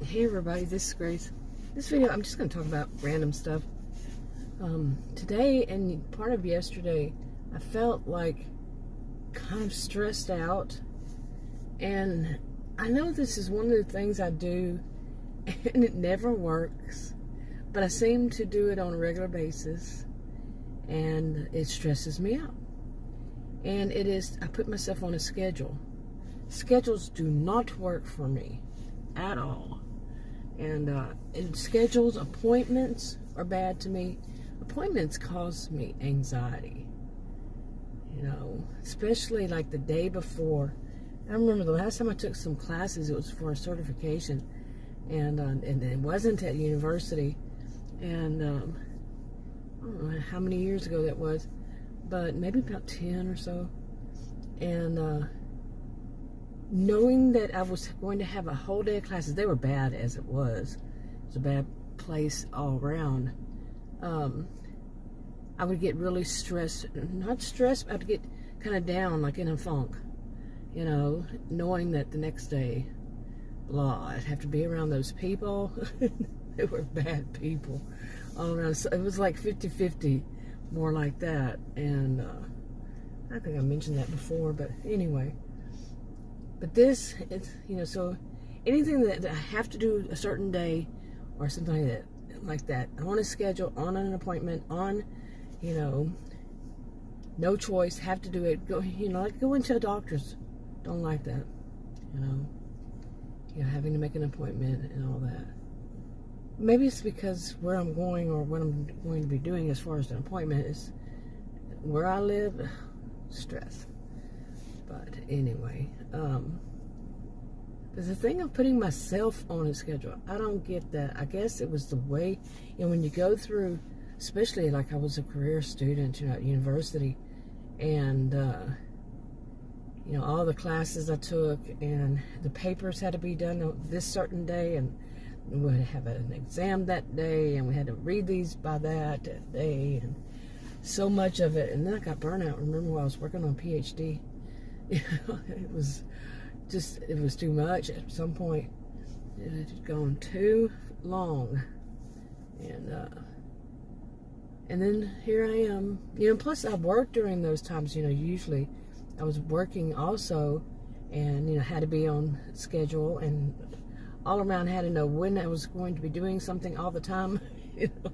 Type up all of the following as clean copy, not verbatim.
Hey everybody, this is Grace. This video, I'm just going to talk about random stuff. Today and part of yesterday, I felt like kind of stressed out. And I know this is one of the things I do, and it never works. But I seem to do it on a regular basis, and it stresses me out. And it is, I put myself on a schedule. Schedules do not work for me at all. And schedules, appointments are bad to me. Appointments cause me anxiety. You know, especially like the day before. I remember the last time I took some classes, it was for a certification. And it wasn't at university. And I don't know how many years ago that was, but maybe about 10 or so. And knowing that I was going to have a whole day of classes, they were bad as it was. It was a bad place all around. I would get really stressed, not stressed, but I'd get kind of down, like in a funk, you know, knowing that the next day, blah, I'd have to be around those people. They were bad people all around. So it was like 50-50, more like that. And I think I mentioned that before, but anyway. But this, it's, you know, so anything that I have to do a certain day or something like that, on a schedule, on an appointment, on, you know, no choice, have to do it. Go, you know, like going to a doctor's, don't like that, you know, having to make an appointment and all that. Maybe it's because where I'm going or what I'm going to be doing as far as an appointment is where I live, stress. But anyway, there's a thing of putting myself on a schedule. I don't get that. I guess it was the way, you know, when you go through, especially like I was a career student, you know, at university, and, you know, all the classes I took, and the papers had to be done on this certain day, and we would have an exam that day, and we had to read these by that day, and so much of it. And then I got burnout. Remember when I was working on PhD? You know, it was too much at some point. It had gone too long. And then here I am. You know, plus I worked during those times, you know, usually I was working also, and, you know, had to be on schedule, and all around had to know when I was going to be doing something all the time. You know,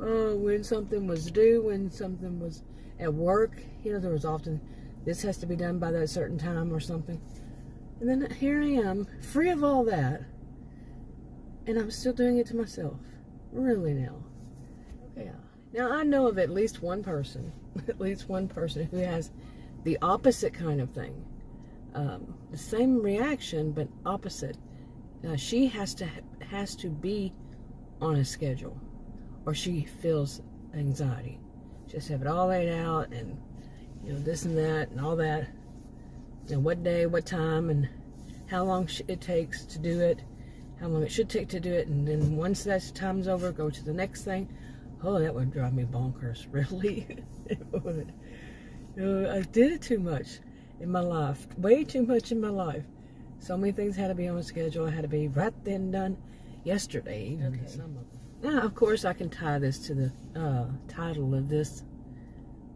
oh, when something was due, when something was at work, you know, there was often, this has to be done by that certain time or something. And then here I am, free of all that, and I'm still doing it to myself. Really now. Yeah. Now I know of at least one person who has the opposite kind of thing. The same reaction, but opposite. She has to be on a schedule, or she feels anxiety. She has to have it all laid out, and, you know, this and that and all that, and what day, what time, and how long it takes to do it, how long it should take to do it, and then once that time's over, go to the next thing. Oh, that would drive me bonkers, really. It would. You know, I did it too much in my life, way too much in my life. So many things had to be on a schedule. I had to be right then done yesterday, even. Okay. Some of them. Now, of course, I can tie this to the title of this,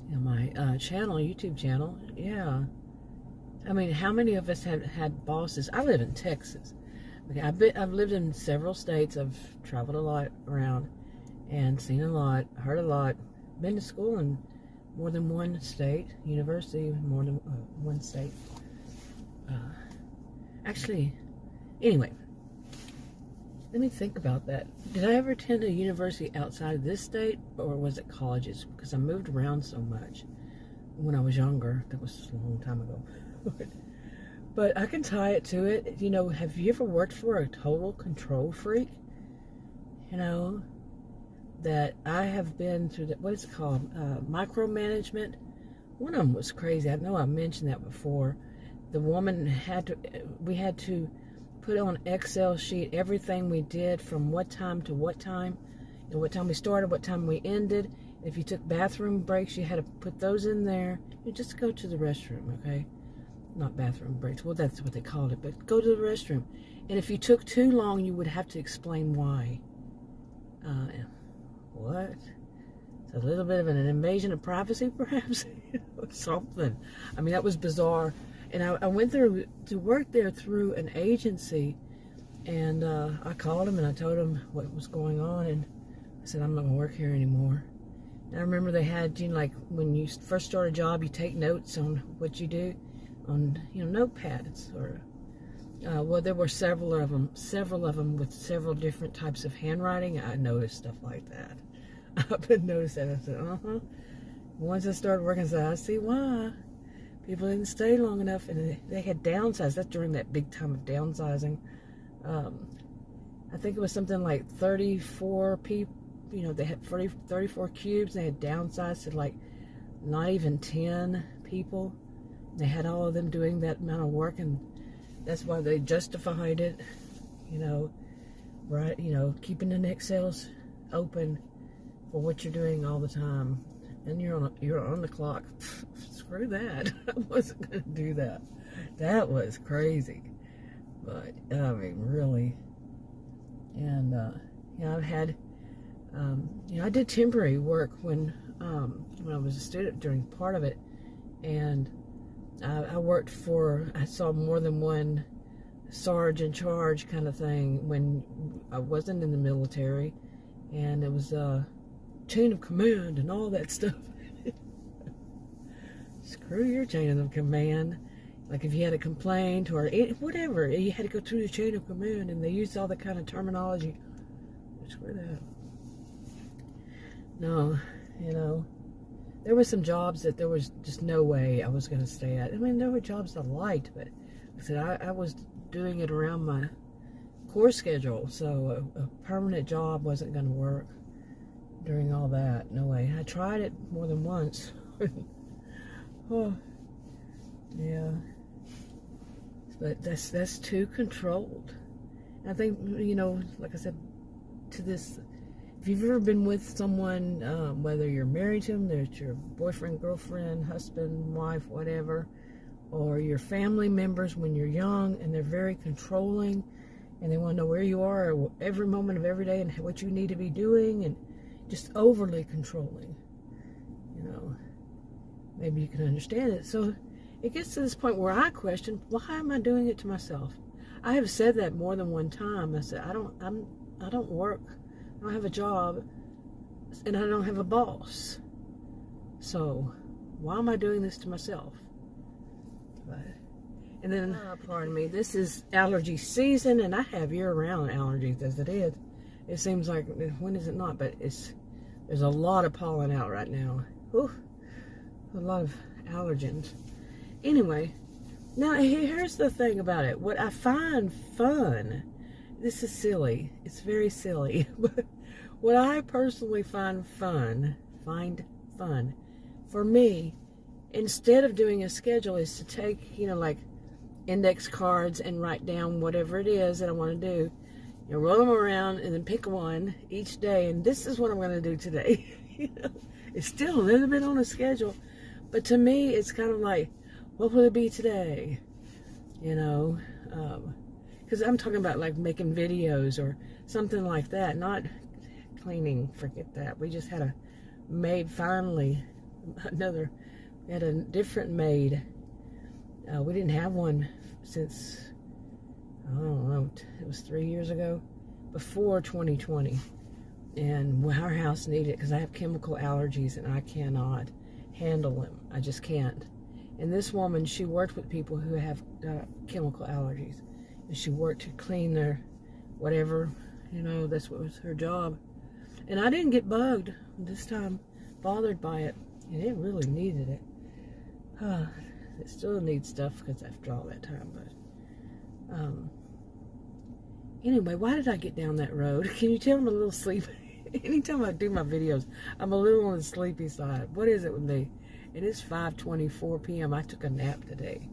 you know, my channel, YouTube channel. Yeah. I mean, how many of us have had bosses? I live in Texas. Okay, I've lived in several states. I've traveled a lot around and seen a lot, heard a lot, been to school in more than one state, university in more than one state. Actually, anyway, let me think about that. Did I ever attend a university outside of this state, or was it colleges? Because I moved around so much when I was younger. That was a long time ago. But I can tie it to it. You know, have you ever worked for a total control freak? You know, that I have been through the, what is it called? Micromanagement. One of them was crazy. I know I mentioned that before. The woman we had to put on an Excel sheet everything we did from what time to what time, and what time we started, what time we ended. If you took bathroom breaks, you had to put those in there. You just go to the restroom, okay? Not bathroom breaks. Well, that's what they called it, but go to the restroom. And if you took too long, you would have to explain why. What? It's a little bit of an invasion of privacy, perhaps? Something. I mean, that was bizarre. And I went there to work there through an agency, and I called him and I told him what was going on, and I said, I'm not going to work here anymore. And I remember they had, like when you first start a job, you take notes on what you do on, notepads, or well, there were several of them with several different types of handwriting. I noticed stuff like that. I've been noticing that. I said, Once I started working, I said, I see why. People didn't stay long enough, and they had downsized. That's during that big time of downsizing. I think it was something like 34 people. They had 34 cubes. They had downsized to like not even 10 people. They had all of them doing that amount of work, and that's why they justified it, right? Keeping the next cells open for what you're doing all the time, and you're on the clock. Screw that! I wasn't gonna do that. That was crazy, but I mean, really. And I've had, I did temporary work when I was a student during part of it, and I saw more than one sarge in charge kind of thing when I wasn't in the military, and it was chain of command and all that stuff. Screw your chain of command. Like if you had a complaint or whatever, you had to go through the chain of command, and they used all that kind of terminology. Screw that. No, there were some jobs that there was just no way I was going to stay at. I mean, there were jobs I liked, but like I said, I was doing it around my course schedule, so a permanent job wasn't going to work during all that. No way. I tried it more than once. Oh, yeah. But that's too controlled. I think, like I said, to this, if you've ever been with someone, whether you're married to them, there's your boyfriend, girlfriend, husband, wife, whatever, or your family members when you're young, and they're very controlling, and they want to know where you are every moment of every day and what you need to be doing, and just overly controlling, maybe you can understand it. So it gets to this point where I question, why am I doing it to myself? I have said that more than one time. I said, I don't work. I don't have a job, and I don't have a boss. So why am I doing this to myself? And then, pardon me, this is allergy season, and I have year-round allergies as it is. It seems like, when is it not? But there's a lot of pollen out right now. Ooh, a lot of allergens. Anyway, now here's the thing about it. What I find fun, this is silly. It's very silly. But what I personally find fun, for me, instead of doing a schedule, is to take, like index cards and write down whatever it is that I want to do. Roll them around and then pick one each day, and this is what I'm going to do today. It's still a little bit on a schedule, but to me, it's kind of like, what will it be today? Because I'm talking about like making videos or something like that, not cleaning. Forget that. We just had a maid finally. We had a different maid. We didn't have one since, I don't know, it was 3 years ago, before 2020. And our house needed it because I have chemical allergies and I cannot handle them. I just can't. And this woman, she worked with people who have chemical allergies. And she worked to clean their whatever, that's what was her job. And I didn't get bugged this time, bothered by it. And it really needed it. It still needs stuff because after all that time. But anyway, why did I get down that road? Can you tell I'm a little sleepy? Anytime I do my videos, I'm a little on the sleepy side. What is it with me? It is 5:24 p.m. I took a nap today.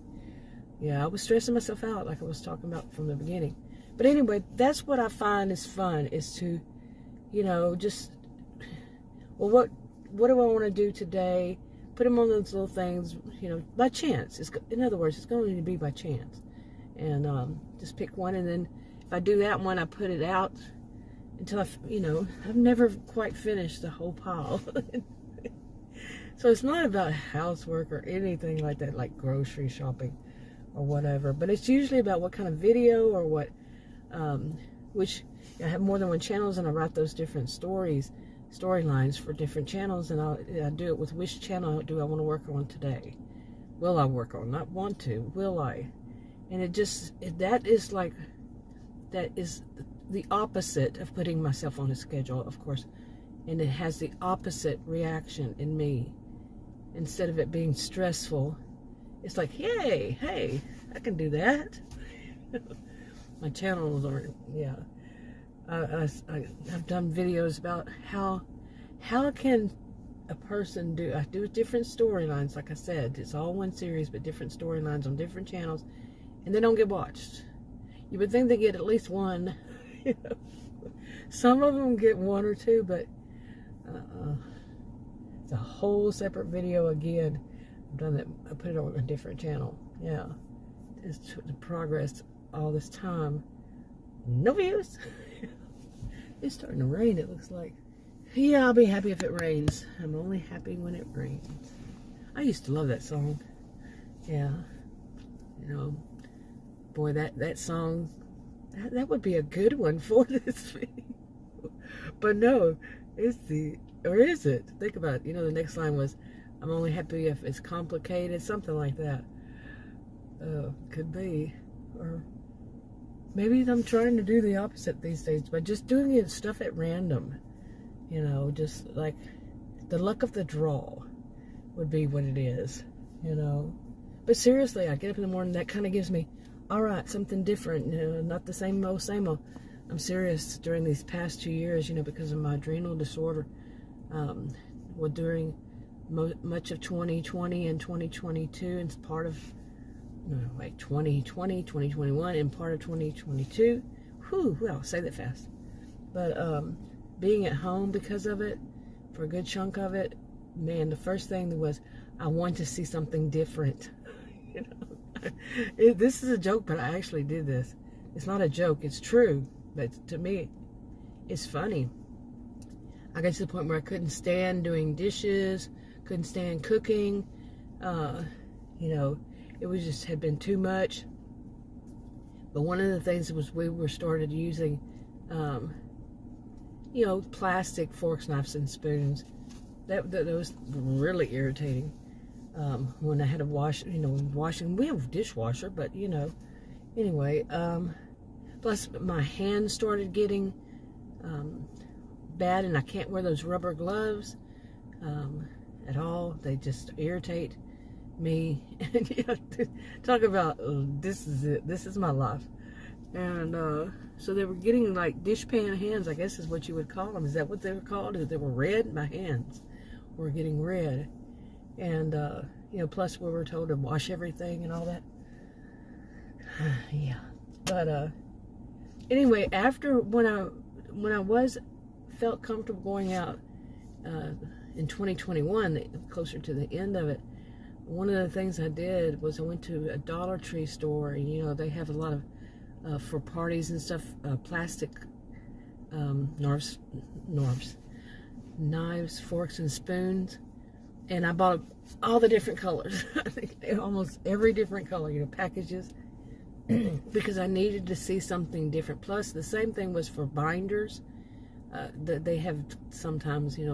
Yeah, I was stressing myself out like I was talking about from the beginning. But anyway, that's what I find is fun, is to, just, well, what do I want to do today? Put them on those little things, by chance. In other words, it's going to be by chance. And just pick one, and then if I do that one, I put it out until I've never quite finished the whole pile. So it's not about housework or anything like that, like grocery shopping or whatever. But it's usually about what kind of video or what, which I have more than one channels, and I write those different storylines for different channels, and I do it with which channel do I want to work on today. Will I work on? Not want to. Will I? And that is the opposite of putting myself on a schedule, of course. And it has the opposite reaction in me. Instead of it being stressful, it's like, yay, hey, I can do that. My channels are, yeah. I've done videos about how can a person I do different storylines, like I said. It's all one series, but different storylines on different channels, and they don't get watched. You would think they get at least one. Some of them get one or two, but it's a whole separate video again. I've done that. I put it on a different channel. Yeah, it's the progress all this time. No views. It's starting to rain, it looks like. Yeah, I'll be happy if it rains. I'm only happy when it rains. I used to love that song. Yeah. Boy, that song, that would be a good one for this video. But no, or is it? Think about it. The next line was, I'm only happy if it's complicated, something like that. Could be. Or maybe I'm trying to do the opposite these days by just doing stuff at random. Just like the luck of the draw would be what it is, But seriously, I get up in the morning, that kind of gives me, all right, something different, not the same old, same old. I'm serious. During these past 2 years, because of my adrenal disorder, during much of 2020 and 2022, and part of 2020, 2021, and part of 2022. I'll say that fast. But being at home because of it, for a good chunk of it, man, the first thing was I wanted to see something different. This is a joke, but I actually did this. It's not a joke, it's true, but to me, it's funny. I got to the point where I couldn't stand doing dishes, couldn't stand cooking. It was just had been too much. But one of the things was we were started using, plastic forks, knives, and spoons. That was really irritating. When I had to wash, washing. We have a dishwasher, but anyway. Plus, my hands started getting bad, and I can't wear those rubber gloves at all. They just irritate me. Talk about this is it. This is my life. And so they were getting like dishpan hands, I guess is what you would call them. Is that what they were called? They were red. My hands were getting red. And plus we were told to wash everything and all that. Yeah. But anyway, after when I felt comfortable going out in 2021, closer to the end of it, one of the things I did was I went to a Dollar Tree store, and they have a lot of for parties and stuff, plastic knives, forks, and spoons. And I bought all the different colors. I think almost every different color, packages, because I needed to see something different. Plus, the same thing was for binders. That they have sometimes, it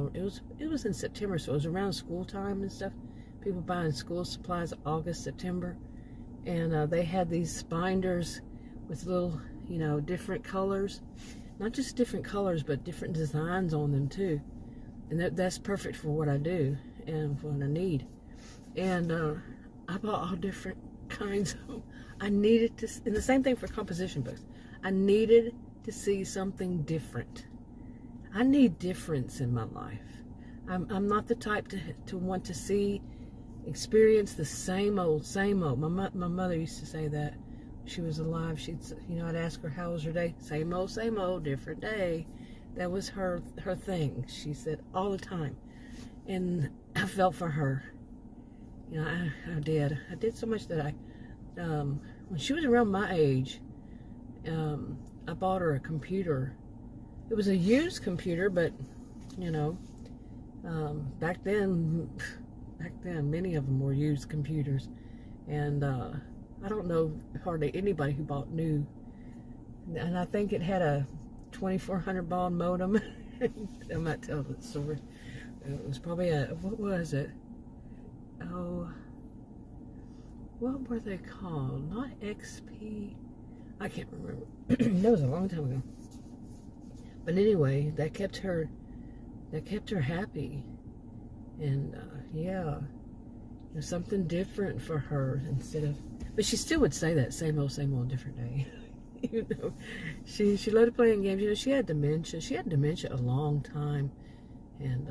was in September, so it was around school time and stuff. People buying school supplies, August, September, and they had these binders with little, different colors, not just different colors, but different designs on them too. And that's perfect for what I do and for what I need. And I bought all different kinds of. I needed to, and the same thing for composition books. I needed to see something different. I need difference in my life. I'm not the type to want to experience the same old, same old. My mother used to say that. She was alive. I'd ask her, how was her day? Same old, different day. That was her thing. She said all the time. And I felt for her. I did. I did so much that when she was around my age, I bought her a computer. It was a used computer, but, you know, back then, many of them were used computers. And I don't know hardly anybody who bought new. And I think it had a 2400 baud modem. I might tell the story. It was probably what was it? Oh, what were they called? Not XP. I can't remember. That was a long time ago. But anyway, that kept her happy. And yeah, something different for her instead of. But she still would say that same old, different day. You know, she loved playing games. You know, she had dementia. She had dementia a long time, and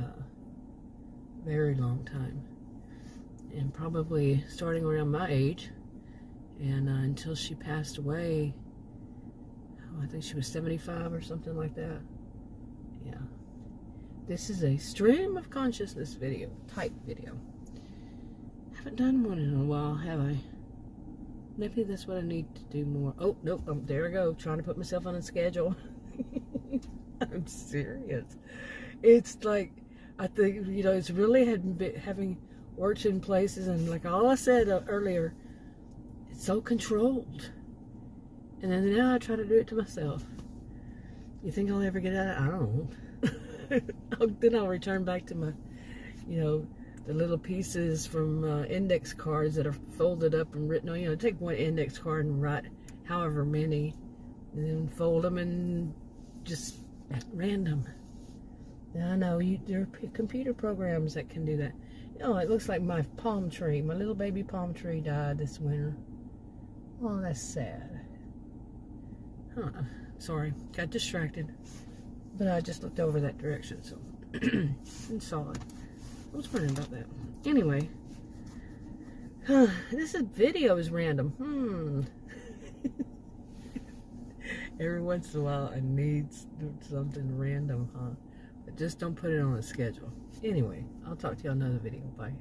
very long time, and probably starting around my age, and until she passed away. Oh, I think she was 75 or something like that. Yeah. This is a stream of consciousness video, type video. Haven't done one in a while, have I? Maybe that's what I need to do more. Oh, nope, there I go, trying to put myself on a schedule. I'm serious. It's like, I think, you know, it's really having worked in places, and like all I said earlier, it's so controlled. And then now I try to do it to myself. You think I'll ever get out of it? I don't know. Then I'll return back to my, you know, the little pieces from index cards that are folded up and written on. You know, take one index card and write however many, and then fold them and just at random. Now, I know there are computer programs that can do that. Oh, it looks like my palm tree, my little baby palm tree died this winter. Oh, that's sad. Huh. Sorry, got distracted. But I just looked over that direction, so and saw it. I was wondering about that. Anyway, this video is random. Every once in a while, I need something random, huh? But just don't put it on a schedule. Anyway, I'll talk to you on another video. Bye.